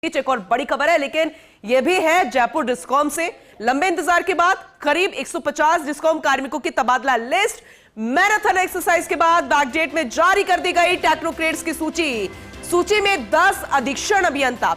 एक और बड़ी खबर है, लेकिन यह भी है जयपुर डिस्कॉम से। लंबे इंतजार के बाद करीब 150 डिस्कॉम कार्मिकों की तबादला लिस्ट मैराथन एक्सरसाइज के बाद बैकडेट में जारी कर दी गई। टेक्नोक्रेट्स की सूची में 10 अधीक्षण अभियंता,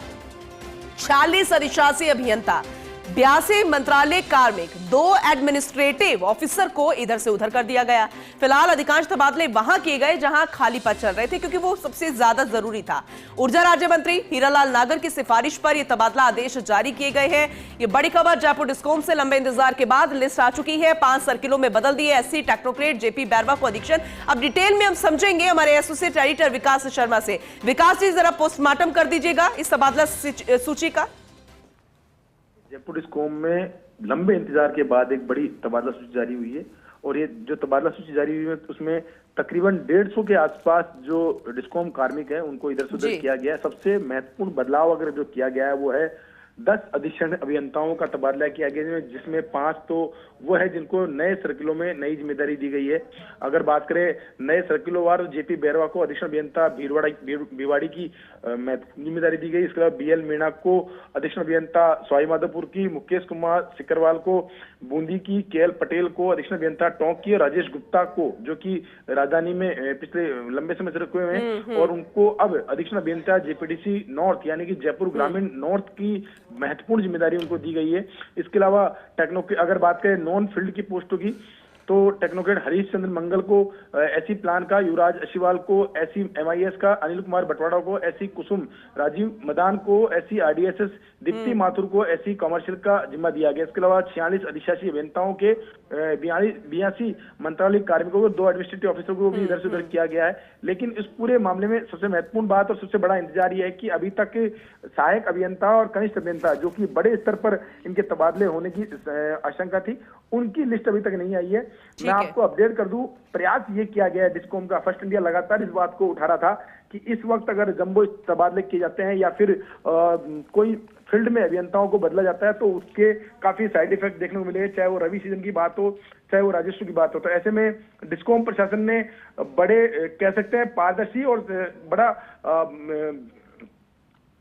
46 अधिशासी अभियंता, 82 मंत्रालय कार्मिक, 2 एडमिनिस्ट्रेटिव ऑफिसर को इधर से उधर कर दिया गया। फिलहाल अधिकांश तबादले वहां किए गए जहां खाली पद चल रहे थे, क्योंकि वो सबसे ज्यादा जरूरी था। ऊर्जा राज्य मंत्री हीरालाल नागर की सिफारिश पर यह तबादला आदेश जारी किए गए हैं। ये बड़ी खबर जयपुर डिस्कॉम से। लंबे इंतजार के बाद लिस्ट आ चुकी है। 5 सर्किलों में बदल दिए एससी टेक्नोक्रेट जेपी बैरवा को अधीक्षण। अब डिटेल में हम समझेंगे हमारे एसोसिएट एडिटर विकास शर्मा से। विकास जी, जरा पोस्टमार्टम कर दीजिएगा इस तबादला सूची का। जयपुर डिस्कॉम में लंबे इंतजार के बाद एक बड़ी तबादला सूची जारी हुई है और ये जो तबादला सूची जारी हुई है उसमें तकरीबन 150 के आसपास जो डिस्कॉम कार्मिक हैं उनको इधर से उधर किया गया है। सबसे महत्वपूर्ण बदलाव अगर जो किया गया है वो है 10 अधीक्षण अभियंताओं का तबादला किया गया है, जिसमें 5 तो वो है जिनको नए सर्किलों में नई जिम्मेदारी दी गई है। अगर बात करें नए सर्किलों वार, जेपी बैरवा को अधीक्षण अभियंता भिवाड़ी की जिम्मेदारी दी गई। इसके अलावा बीएल मीणा को अधीक्षण अभियंता सवाई माधोपुर की, मुकेश कुमार सिकरवाल को बूंदी की, केएल पटेल को अधीक्षण अभियंता टोंक की, राजेश गुप्ता को जो कि राजधानी में पिछले लंबे समय से रखे हुए हैं और उनको अब अधीक्षण अभियंता जेपीडीसी नॉर्थ यानी कि जयपुर ग्रामीण नॉर्थ की महत्वपूर्ण जिम्मेदारी उनको दी गई है। इसके अलावा अगर बात करें नॉन फील्ड की पोस्टों की, तो टेक्नोक्रेट हरीश चंद्र मंगल को एससी प्लान का, युवराज अशीवाल को एससी एमआईएस का, अनिल कुमार बटवाड़ा को एससी कुसुम, राजीव मदान को एससी आरडीएसएस, दीप्ति माथुर को एससी कॉमर्शियल का जिम्मा दिया गया। इसके अलावा 46 अधिशासी अभियंताओं के 82 मंत्रालय कार्मिकों को, 2 एडमिनिस्ट्रेटिव ऑफिसर को भी इधर से उधर किया गया है। लेकिन इस पूरे मामले में सबसे महत्वपूर्ण बात और सबसे बड़ा इंतजार यह है कि अभी तक सहायक अभियंता और कनिष्ठ अभियंता जो कि बड़े स्तर पर इनके तबादले होने की आशंका थी, उनकी लिस्ट अभी तक नहीं आई है। मैं आपको अपडेट कर दूं, प्रयास ये किया गया है डिस्कॉम का, फर्स्ट इंडिया लगातार इस बात को उठा रहा था कि इस वक्त अगर जंबो तबादले किए जाते हैं या फिर कोई फील्ड में अभियंताओं को बदला जाता है तो उसके काफी साइड इफेक्ट देखने को मिले, चाहे वो रवि सीजन की बात हो, चाहे वो राजस्व की बात हो। तो ऐसे में डिस्कॉम प्रशासन ने बड़े कह सकते हैं पारदर्शी और बड़ा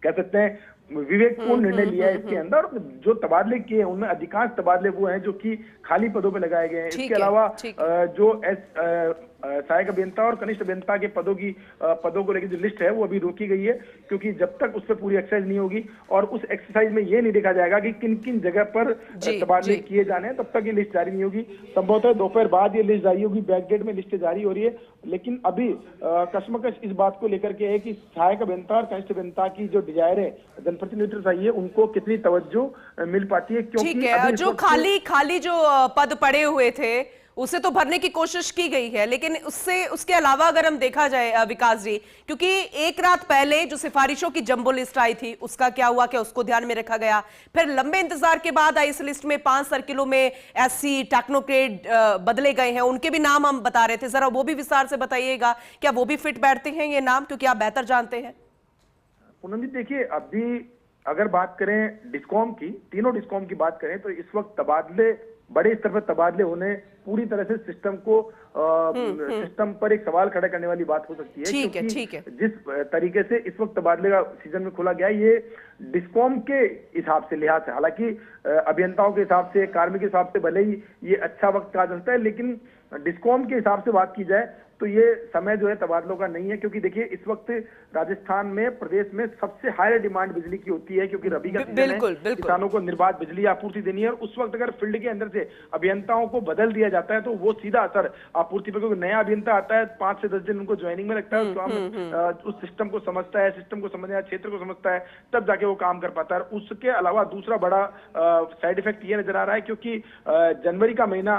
कह सकते हैं विवेकपूर्ण निर्णय लिया है इसके अंदर। जो तबादले किए उनमें अधिकांश तबादले वो हैं जो कि खाली पदों पे लगाए गए हैं। इसके अलावा जो सहायक अभियंता और कनिष्ठ अभियंता के पदों को लेकर जो लिस्ट है वो अभी रोकी गई है, क्योंकि जब तक उस पर पूरी एक्सरसाइज नहीं होगी और उस एक्सरसाइज में ये नहीं देखा जाएगा कि किन किन जगह पर तबादले किए जाने हैं, तब तक ये लिस्ट जारी नहीं होगी। संभवतः दोपहर बाद ये लिस्ट जारी होगी। बैकडेट में लिस्ट जारी हो रही है, लेकिन अभी कशमकश इस बात को लेकर के है कि सहायक अभियंता और कनिष्ठ अभियंता की जो डिजायर है जनप्रतिनिधि चाहिए उनको कितनी तवज्जो मिल पाती है, क्योंकि जो खाली जो पद पड़े हुए थे उसे तो भरने की कोशिश की गई है, लेकिन उसके अलावा अगर हम देखा जाए विकास जी, क्योंकि एक रात पहले जो सिफारिशों की जंबो लिस्ट आई थी उसका क्या हुआ, क्या उसको ध्यान में रखा गया? फिर लंबे इंतजार के बाद आई इस लिस्ट में 5 सर्किलों में एससी टेक्नोक्रेट बदले गए हैं, उनके भी नाम हम बता रहे थे, जरा वो भी विस्तार से बताइएगा, क्या वो भी फिट बैठते हैं ये नाम, क्योंकि आप बेहतर जानते हैं। पूनम जी, देखिए अभी अगर बात करें डिस्कॉम की, तीनों डिस्कॉम की बात करें तो इस वक्त तबादले, बड़े स्तर पर तबादले होने पूरी तरह से सिस्टम पर एक सवाल खड़ा करने वाली बात हो सकती है। ठीक है। जिस तरीके से इस वक्त तबादले का सीजन में खोला गया, ये डिस्कॉम के हिसाब से, लिहाज से, हालांकि अभियंताओं के हिसाब से, कार्मिक के हिसाब से भले ही ये अच्छा वक्त कहा जा सकता है, लेकिन डिस्कॉम के हिसाब से बात की जाए तो ये समय जो है तबादलों का नहीं है। क्योंकि देखिए इस वक्त राजस्थान में, प्रदेश में सबसे हाई डिमांड बिजली की होती है, क्योंकि रबी का सीजन है, किसानों को निर्बाध बिजली आपूर्ति देनी है। और उस वक्त अगर फील्ड के अंदर से अभियंताओं को बदल दिया जाता है तो वो सीधा असर आपूर्ति पर, क्योंकि नया अभियंता आता है 5 से 10 दिन उनको ज्वाइनिंग में लगता है, उस सिस्टम को समझता है, सिस्टम को समझना है, क्षेत्र को समझता है, तब जाके वो काम कर पाता है। उसके अलावा दूसरा बड़ा साइड इफेक्ट ये नजर आ रहा है, क्योंकि जनवरी का महीना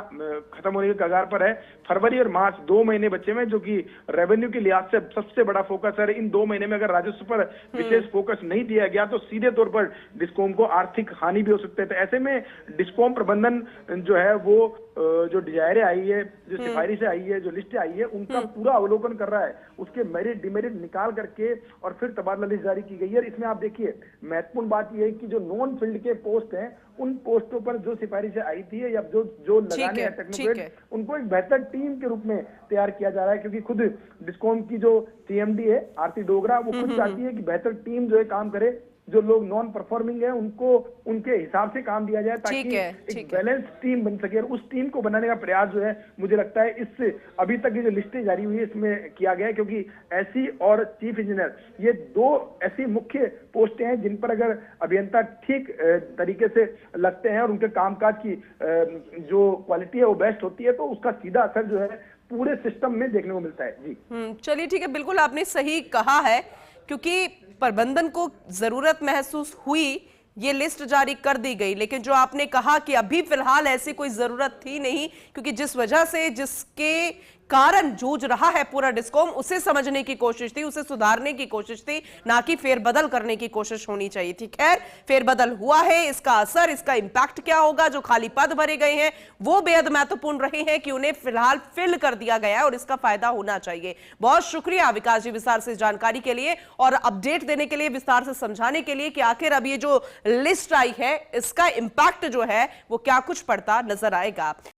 खत्म होने के कगार पर है, फरवरी और मार्च 2 महीने बच्चे में, जो कि रेवेन्यू के लिहाज से सबसे बड़ा फोकस है। इन 2 महीने में अगर राजस्व पर विशेष फोकस नहीं दिया गया तो सीधे तौर पर डिस्कॉम को आर्थिक हानि भी हो सकती है। तो ऐसे में डिस्कॉम प्रबंधन जो है वो जो डिजायरें आई है, जो सिफारिशें आई है, जो लिस्टें आई है, उनका पूरा अवलोकन कर रहा है, उसके मेरिट डिमेरिट निकाल करके और फिर तबादला लिस्ट जारी की गई है। इसमें आप देखिए महत्वपूर्ण बात यह है कि जो नॉन फील्ड के पोस्ट हैं उन पोस्टों पर जो सिफारिशें आई थी या जो लगाने हैं टेक्नोक्रेट, उनको एक बेहतर टीम के रूप में तैयार किया जा रहा है। क्योंकि खुद डिस्कॉम की जो सीएमडी है आरती डोगरा, वो खुद चाहती है कि बेहतर टीम जो है काम करे, जो लोग नॉन परफॉर्मिंग है उनको उनके हिसाब से काम दिया जाए, ताकि एक बैलेंस टीम बन सके। और उस टीम को बनाने का प्रयास जो है मुझे लगता है इससे अभी तक ये जो लिस्टें जारी हुई है इसमें किया गया है, क्योंकि ऐसी और चीफ इंजीनियर ये दो ऐसी मुख्य पोस्टें हैं जिन पर अगर अभियंता ठीक तरीके से लगते हैं और उनके कामकाज की जो क्वालिटी है वो बेस्ट होती है, तो उसका सीधा असर जो है पूरे सिस्टम में देखने को मिलता है। जी चलिए ठीक है, बिल्कुल आपने सही कहा है, क्योंकि प्रबंधन को जरूरत महसूस हुई, ये लिस्ट जारी कर दी गई, लेकिन जो आपने कहा कि अभी फिलहाल ऐसी कोई जरूरत थी नहीं, क्योंकि जिस वजह से जिसके कारण जूझ रहा है पूरा डिस्कॉम, उसे समझने की कोशिश थी, उसे सुधारने की कोशिश थी, ना कि फेरबदल करने की कोशिश होनी चाहिए थी। खैर, फेरबदल हुआ है, इसका असर, इसका इंपैक्ट क्या होगा, जो खाली पद भरे गए हैं वो बेहद महत्वपूर्ण रहे हैं कि उन्हें फिलहाल फिल कर दिया गया है और इसका फायदा होना चाहिए। बहुत शुक्रिया विकास जी विस्तार से जानकारी के लिए और अपडेट देने के लिए, विस्तार से समझाने के लिए कि आखिर अब ये जो लिस्ट आई है इसका इंपैक्ट जो है वो क्या कुछ पड़ता नजर आएगा।